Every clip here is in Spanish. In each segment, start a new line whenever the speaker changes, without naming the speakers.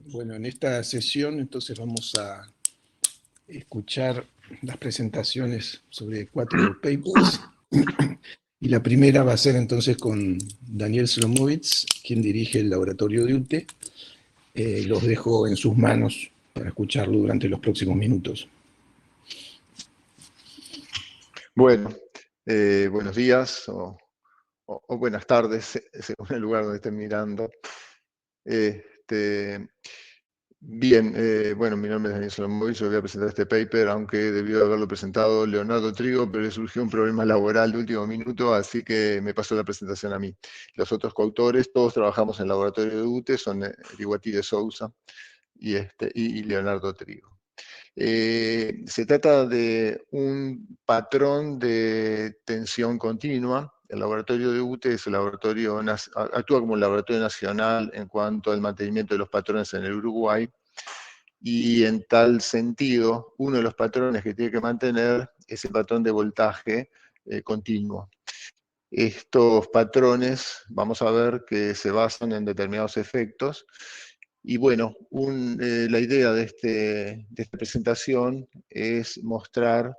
Bueno, en esta sesión entonces vamos a escuchar las presentaciones sobre 4 papers. Y la primera va a ser entonces con Daniel Slomowitz, quien dirige el laboratorio de UTE. Los dejo en sus manos para escucharlo durante los próximos minutos.
Bueno, buenos días o buenas tardes, según el lugar donde estén mirando. Bien, bueno, mi nombre es Daniel Slomowitz, yo voy a presentar este paper, aunque debió haberlo presentado Leonardo Trigo, pero le surgió un problema laboral de último minuto, así que me pasó la presentación a mí. Los otros coautores, todos trabajamos en el laboratorio de UTE, son Riguati de Souza y Leonardo Trigo. Se trata de un patrón de tensión continua. El laboratorio de UTE es el laboratorio, actúa como un laboratorio nacional en cuanto al mantenimiento de los patrones en el Uruguay, y en tal sentido, uno de los patrones que tiene que mantener es el patrón de voltaje continuo. Estos patrones, vamos a ver que se basan en determinados efectos. Y bueno, la idea de esta presentación es mostrar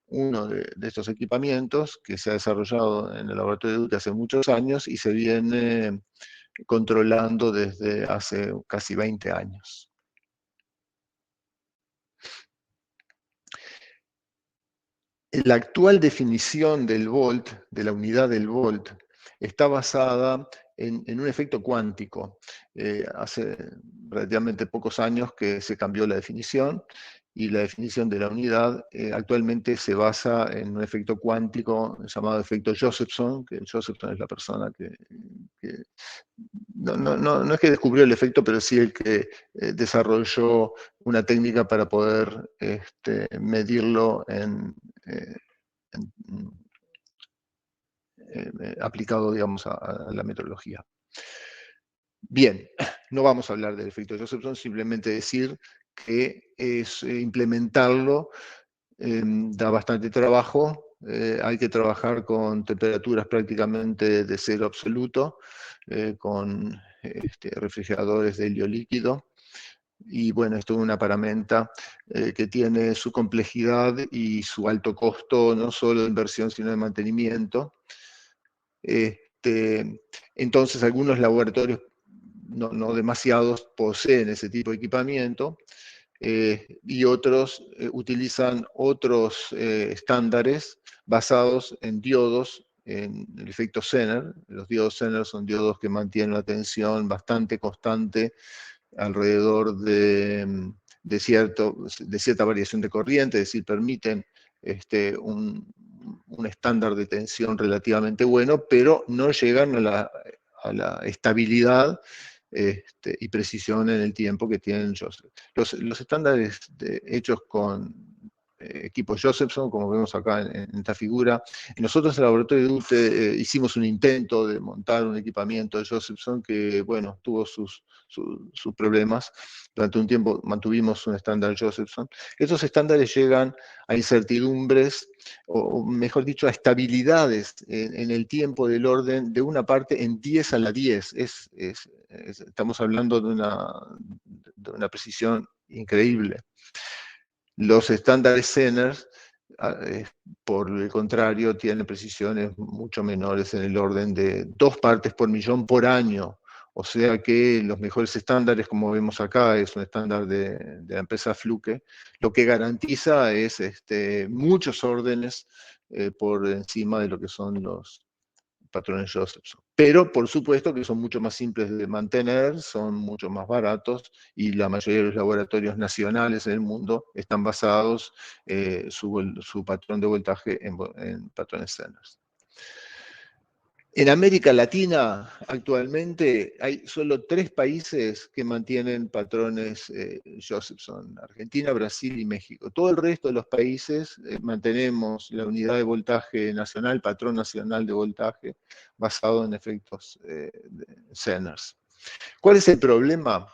uno de estos equipamientos que se ha desarrollado en el laboratorio de UTE hace muchos años y se viene controlando desde hace casi 20 años. La actual definición del volt, de la unidad del volt, está basada en un efecto cuántico. Hace relativamente pocos años que se cambió la definición, y la definición de la unidad actualmente se basa en un efecto cuántico llamado efecto Josephson, que Josephson es la persona que no es que descubrió el efecto, pero sí el que desarrolló una técnica para poder medirlo aplicado, digamos, a la metrología. Bien, no vamos a hablar del efecto Josephson, simplemente decir que implementarlo da bastante trabajo. Hay que trabajar con temperaturas prácticamente de cero absoluto, con refrigeradores de helio líquido. Y bueno, esto es una paramenta que tiene su complejidad y su alto costo, no solo de inversión, sino de mantenimiento. Entonces, algunos laboratorios, no demasiados, poseen ese tipo de equipamiento, y otros utilizan otros estándares basados en diodos, en el efecto Zener. Los diodos Zener son diodos que mantienen una tensión bastante constante alrededor de cierta variación de corriente, es decir, permiten un estándar de tensión relativamente bueno, pero no llegan a la estabilidad y precisión en el tiempo que tienen Joseph. Los estándares hechos con equipos Josephson, como vemos acá en esta figura. Y nosotros en el laboratorio de UTE hicimos un intento de montar un equipamiento de Josephson que, bueno, tuvo sus problemas. Durante un tiempo mantuvimos un estándar Josephson. Estos estándares llegan a incertidumbres, o mejor dicho, a estabilidades en el tiempo del orden de una parte en 10 a la 10. Estamos hablando de una precisión increíble. Los estándares Zener, por el contrario, tienen precisiones mucho menores, en el orden de 2 partes por millón por año. O sea que los mejores estándares, como vemos acá, es un estándar de la empresa Fluke, lo que garantiza es muchos órdenes por encima de lo que son los patrones Josephson. Pero, por supuesto, que son mucho más simples de mantener, son mucho más baratos, y la mayoría de los laboratorios nacionales en el mundo están basados su patrón de voltaje en patrones Zener. En América Latina, actualmente, hay solo 3 países que mantienen patrones Josephson: Argentina, Brasil y México. Todo el resto de los países mantenemos la unidad de voltaje nacional, patrón nacional de voltaje, basado en efectos Zener. ¿Cuál es el problema?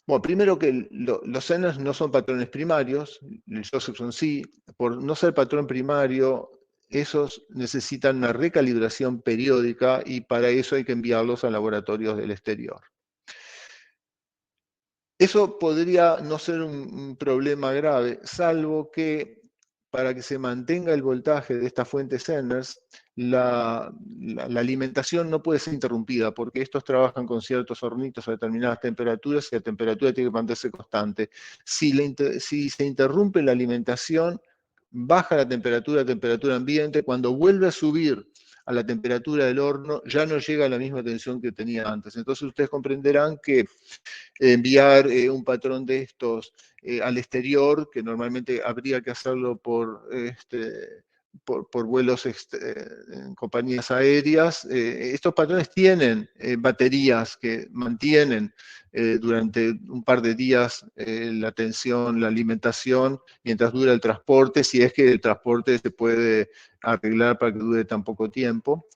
Bueno, primero que los Zener no son patrones primarios, el Josephson sí. Por no ser patrón primario, esos necesitan una recalibración periódica, y para eso hay que enviarlos a laboratorios del exterior. Eso podría no ser un problema grave, salvo que para que se mantenga el voltaje de esta fuente Senners, la alimentación no puede ser interrumpida, porque estos trabajan con ciertos hornitos a determinadas temperaturas y la temperatura tiene que mantenerse constante. Si se interrumpe la alimentación, baja la temperatura ambiente, cuando vuelve a subir a la temperatura del horno, ya no llega a la misma tensión que tenía antes. Entonces ustedes comprenderán que enviar un patrón de estos al exterior, que normalmente habría que hacerlo por vuelos en compañías aéreas. Estos patrones tienen baterías que mantienen durante un par de días la tensión, la alimentación, mientras dura el transporte, si es que el transporte se puede arreglar para que dure tan poco tiempo.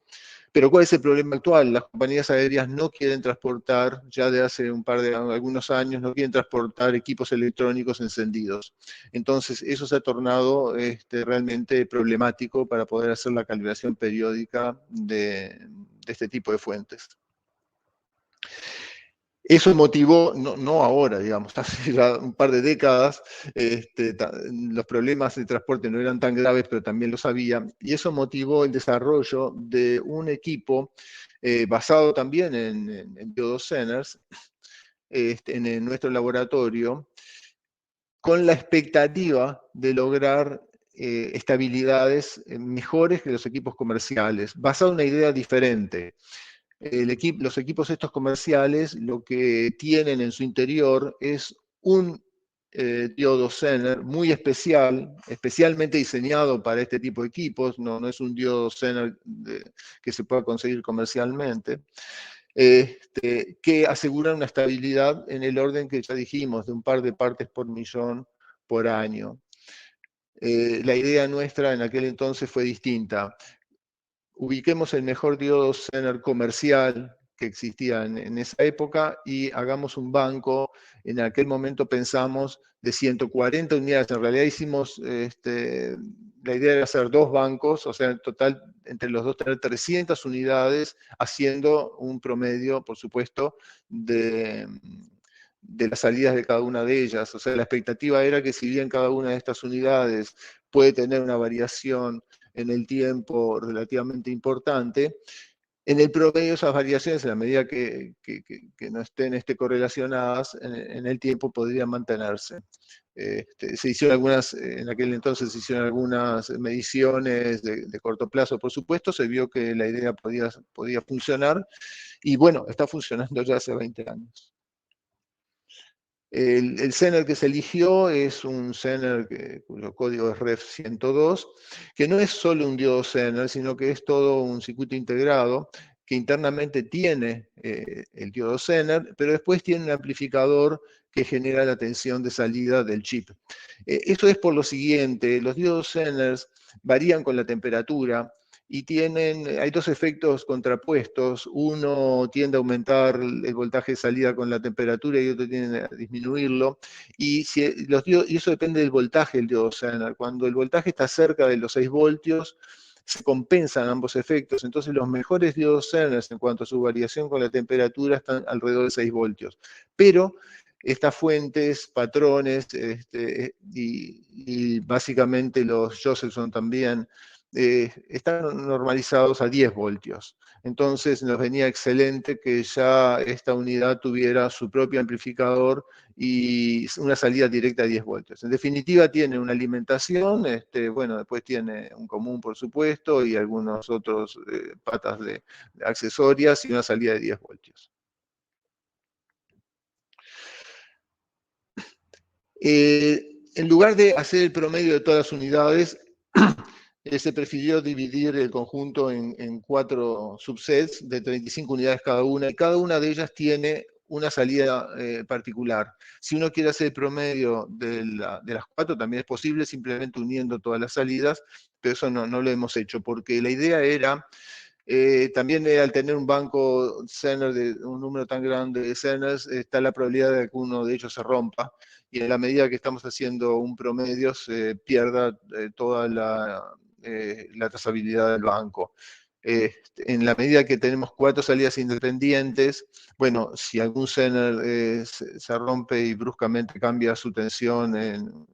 Pero ¿cuál es el problema actual? Las compañías aéreas no quieren transportar, ya de hace algunos años, no quieren transportar equipos electrónicos encendidos. Entonces, eso se ha tornado realmente problemático para poder hacer la calibración periódica de este tipo de fuentes. Eso motivó, no ahora, digamos, hace ya un par de décadas, los problemas de transporte no eran tan graves, pero también los había, y eso motivó el desarrollo de un equipo basado también en Diodo Zenners, en nuestro laboratorio, con la expectativa de lograr estabilidades mejores que los equipos comerciales, basado en una idea diferente. Los equipos estos comerciales lo que tienen en su interior es un diodo Zener muy especial, especialmente diseñado para este tipo de equipos, no es un diodo Zener que se pueda conseguir comercialmente, que aseguran una estabilidad en el orden que ya dijimos, de un par de partes por millón por año. La idea nuestra en aquel entonces fue distinta. Ubiquemos el mejor diodo Zener comercial que existía en esa época y hagamos un banco. En aquel momento pensamos de 140 unidades. En realidad hicimos, la idea era hacer 2 bancos, o sea, en total entre los dos tener 300 unidades, haciendo un promedio, por supuesto, de las salidas de cada una de ellas. O sea, la expectativa era que si bien cada una de estas unidades puede tener una variación en el tiempo relativamente importante, en el promedio esas variaciones, en la medida que no estén correlacionadas, en el tiempo podrían mantenerse. Se hicieron en aquel entonces se hicieron algunas mediciones de corto plazo, por supuesto, se vio que la idea podía funcionar, y bueno, está funcionando ya hace 20 años. El Zener que se eligió es un Zener cuyo código es Ref 102, que no es solo un diodo Zener, sino que es todo un circuito integrado que internamente tiene el diodo Zener, pero después tiene un amplificador que genera la tensión de salida del chip. Eso es por lo siguiente: los diodos Zener varían con la temperatura, y hay 2 efectos contrapuestos. Uno tiende a aumentar el voltaje de salida con la temperatura y otro tiende a disminuirlo. Y eso depende del voltaje del diodo Zener. Cuando el voltaje está cerca de los 6 voltios, se compensan ambos efectos. Entonces los mejores diodos Zener en cuanto a su variación con la temperatura están alrededor de 6 voltios. Pero estas fuentes, patrones, y básicamente los Josephson también, están normalizados a 10 voltios. Entonces nos venía excelente que ya esta unidad tuviera su propio amplificador y una salida directa a 10 voltios. En definitiva, tiene una alimentación, bueno, después tiene un común, por supuesto, y algunos otros patas de accesorias, y una salida de 10 voltios. En lugar de hacer el promedio de todas las unidades, se prefirió dividir el conjunto en 4 subsets de 35 unidades cada una, y cada una de ellas tiene una salida particular. Si uno quiere hacer el promedio de las 4, también es posible, simplemente uniendo todas las salidas, pero eso no lo hemos hecho, porque la idea era, también al tener un banco Zener de un número tan grande de Zeners, está la probabilidad de que uno de ellos se rompa, y en la medida que estamos haciendo un promedio se pierda toda la trazabilidad del banco. En la medida que tenemos 4 salidas independientes, bueno, si algún Zener se rompe y bruscamente cambia su tensión en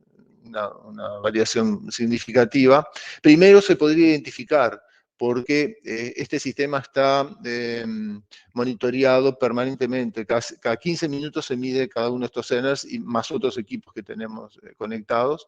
una variación significativa, primero se podría identificar porque este sistema está monitoreado permanentemente. Cada 15 minutos se mide cada uno de estos Zeners y más otros equipos que tenemos conectados.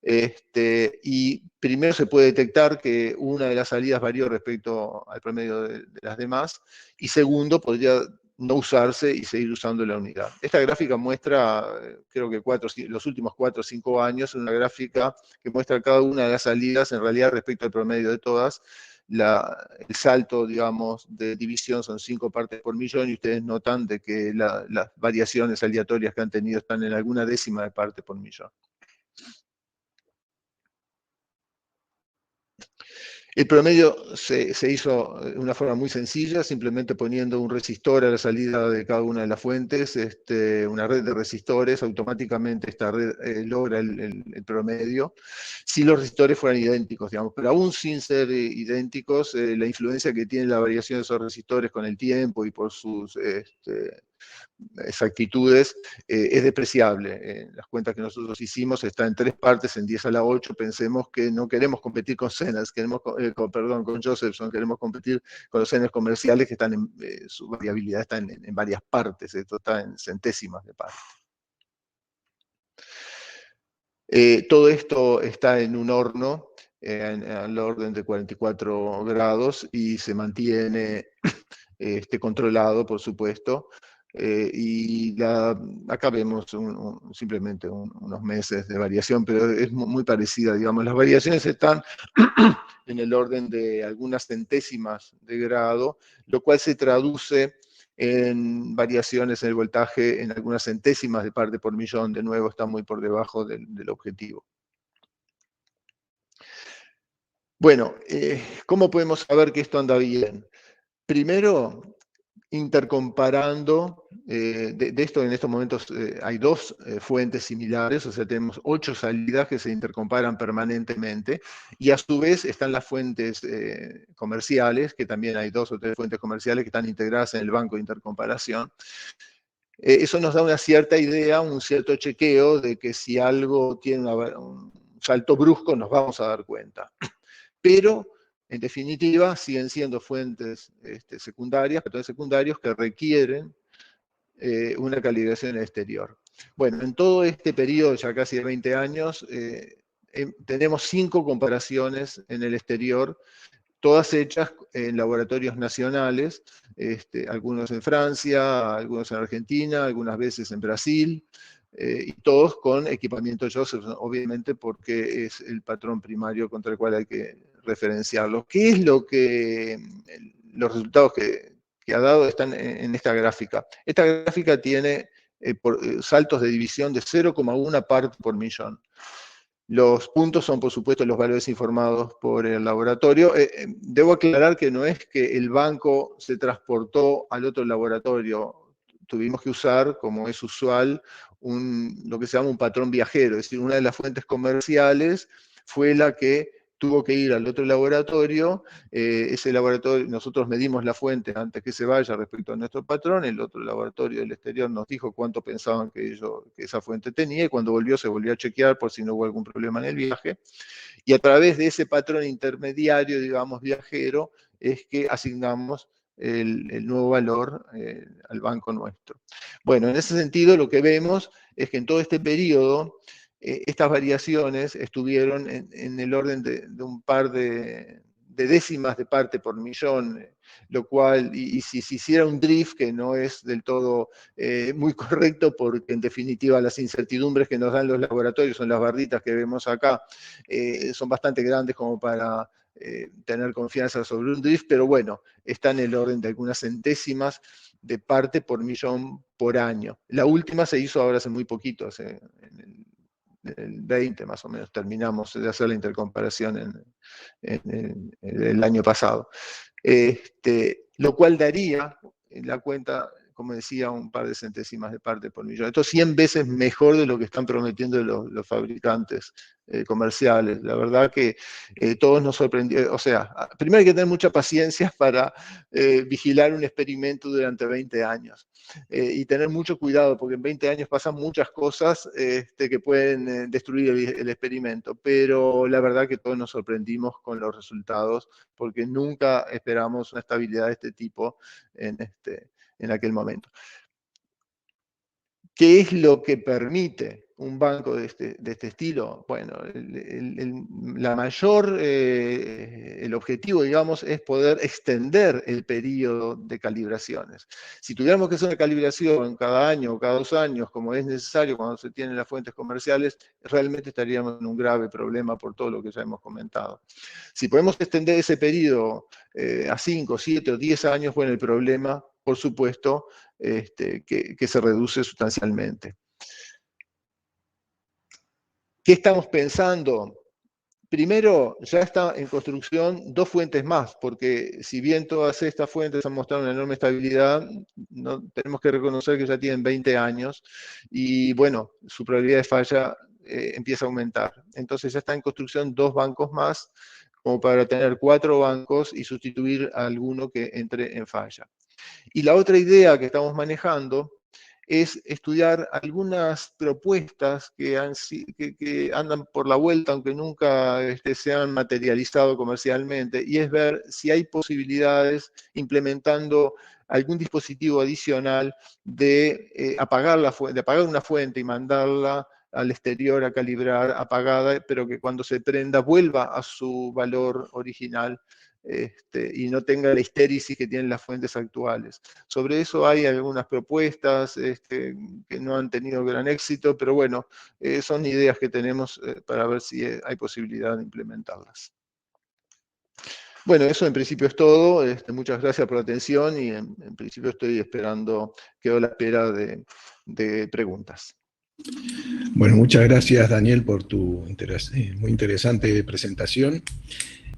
Y primero se puede detectar que una de las salidas varió respecto al promedio de las demás, y segundo, podría no usarse y seguir usando la unidad. Esta gráfica muestra, creo que los últimos 4 o 5 años, una gráfica que muestra cada una de las salidas en realidad respecto al promedio de todas. El salto, digamos, de división son 5 partes por millón, y ustedes notan de que las variaciones aleatorias que han tenido están en alguna décima de parte por millón. El promedio se hizo de una forma muy sencilla, simplemente poniendo un resistor a la salida de cada una de las fuentes, una red de resistores. Automáticamente esta red logra el promedio, si los resistores fueran idénticos, digamos. Pero aún sin ser idénticos, la influencia que tiene la variación de esos resistores con el tiempo y por sus exactitudes es despreciable. Las cuentas que nosotros hicimos está en 3 partes, en 10 a la 8. Pensemos que no queremos competir con Zeners, con Josephson, queremos competir con los Zeners comerciales que están su variabilidad está en varias partes, esto está en centésimas de parte. Todo esto está en un horno al orden de 44 grados y se mantiene controlado, por supuesto. Acá vemos simplemente unos meses de variación, pero es muy parecida, digamos. Las variaciones están en el orden de algunas centésimas de grado, lo cual se traduce en variaciones en el voltaje en algunas centésimas de parte por millón. De nuevo, está muy por debajo del objetivo. Bueno, ¿cómo podemos saber que esto anda bien? Primero, intercomparando, de esto en estos momentos hay 2 fuentes similares, o sea, tenemos 8 salidas que se intercomparan permanentemente, y a su vez están las fuentes comerciales, que también hay 2 o 3 fuentes comerciales que están integradas en el banco de intercomparación. Eso nos da una cierta idea, un cierto chequeo de que si algo tiene un salto brusco nos vamos a dar cuenta. Pero, en definitiva, siguen siendo fuentes secundarias, patrones secundarios que requieren una calibración exterior. Bueno, en todo este periodo, ya casi de 20 años, tenemos 5 comparaciones en el exterior, todas hechas en laboratorios nacionales, algunos en Francia, algunos en Argentina, algunas veces en Brasil, y todos con equipamiento Josephson, obviamente, porque es el patrón primario contra el cual hay que referenciarlo. ¿Qué es lo que los resultados que ha dado están en esta gráfica? Esta gráfica tiene saltos de división de 0,1 parte por millón. Los puntos son, por supuesto, los valores informados por el laboratorio. Debo aclarar que no es que el banco se transportó al otro laboratorio. Tuvimos que usar, como es usual, lo que se llama un patrón viajero. Es decir, una de las fuentes comerciales fue la que tuvo que ir al otro laboratorio. Ese laboratorio, nosotros medimos la fuente antes que se vaya respecto a nuestro patrón. El otro laboratorio del exterior nos dijo cuánto pensaban que esa fuente tenía, y cuando volvió se volvió a chequear por si no hubo algún problema en el viaje. Y a través de ese patrón intermediario, digamos, viajero, es que asignamos el nuevo valor al banco nuestro. Bueno, en ese sentido lo que vemos es que en todo este periodo estas variaciones estuvieron en el orden de un par de décimas de parte por millón, lo cual, y si se hiciera un drift, que no es del todo muy correcto, porque en definitiva las incertidumbres que nos dan los laboratorios, son las barritas que vemos acá, son bastante grandes como para tener confianza sobre un drift, pero bueno, está en el orden de algunas centésimas de parte por millón por año. La última se hizo ahora hace muy poquito, en el 20 más o menos, terminamos de hacer la intercomparación en el año pasado. Lo cual daría la cuenta como decía, un par de centésimas de parte por millón. Esto es 100 veces mejor de lo que están prometiendo los fabricantes comerciales. La verdad que todos nos sorprendió. O sea, primero hay que tener mucha paciencia para vigilar un experimento durante 20 años. Y tener mucho cuidado, porque en 20 años pasan muchas cosas que pueden destruir el experimento. Pero la verdad que todos nos sorprendimos con los resultados, porque nunca esperamos una estabilidad de este tipo en aquel momento. ¿Qué es lo que permite un banco de este estilo? Bueno, el objetivo, digamos, es poder extender el periodo de calibraciones. Si tuviéramos que hacer una calibración cada año o cada 2 años, como es necesario cuando se tienen las fuentes comerciales, realmente estaríamos en un grave problema por todo lo que ya hemos comentado. Si podemos extender ese periodo a 5, 7 o 10 años, bueno, el problema, por supuesto, que se reduce sustancialmente. ¿Qué estamos pensando? Primero, ya está en construcción 2 fuentes más, porque si bien todas estas fuentes han mostrado una enorme estabilidad, tenemos que reconocer que ya tienen 20 años y bueno, su probabilidad de falla empieza a aumentar. Entonces ya está en construcción 2 bancos más, como para tener 4 bancos y sustituir a alguno que entre en falla. Y la otra idea que estamos manejando es estudiar algunas propuestas que andan por la vuelta, aunque nunca se han materializado comercialmente, y es ver si hay posibilidades implementando algún dispositivo adicional de apagar una fuente y mandarla al exterior a calibrar apagada, pero que cuando se prenda vuelva a su valor original y no tenga la histéresis que tienen las fuentes actuales. Sobre eso hay algunas propuestas que no han tenido gran éxito, pero bueno, son ideas que tenemos para ver si hay posibilidad de implementarlas. Bueno, eso en principio es todo. Muchas gracias por la atención y en principio estoy esperando, quedo a la espera de preguntas.
Bueno, muchas gracias, Daniel, por tu muy interesante presentación.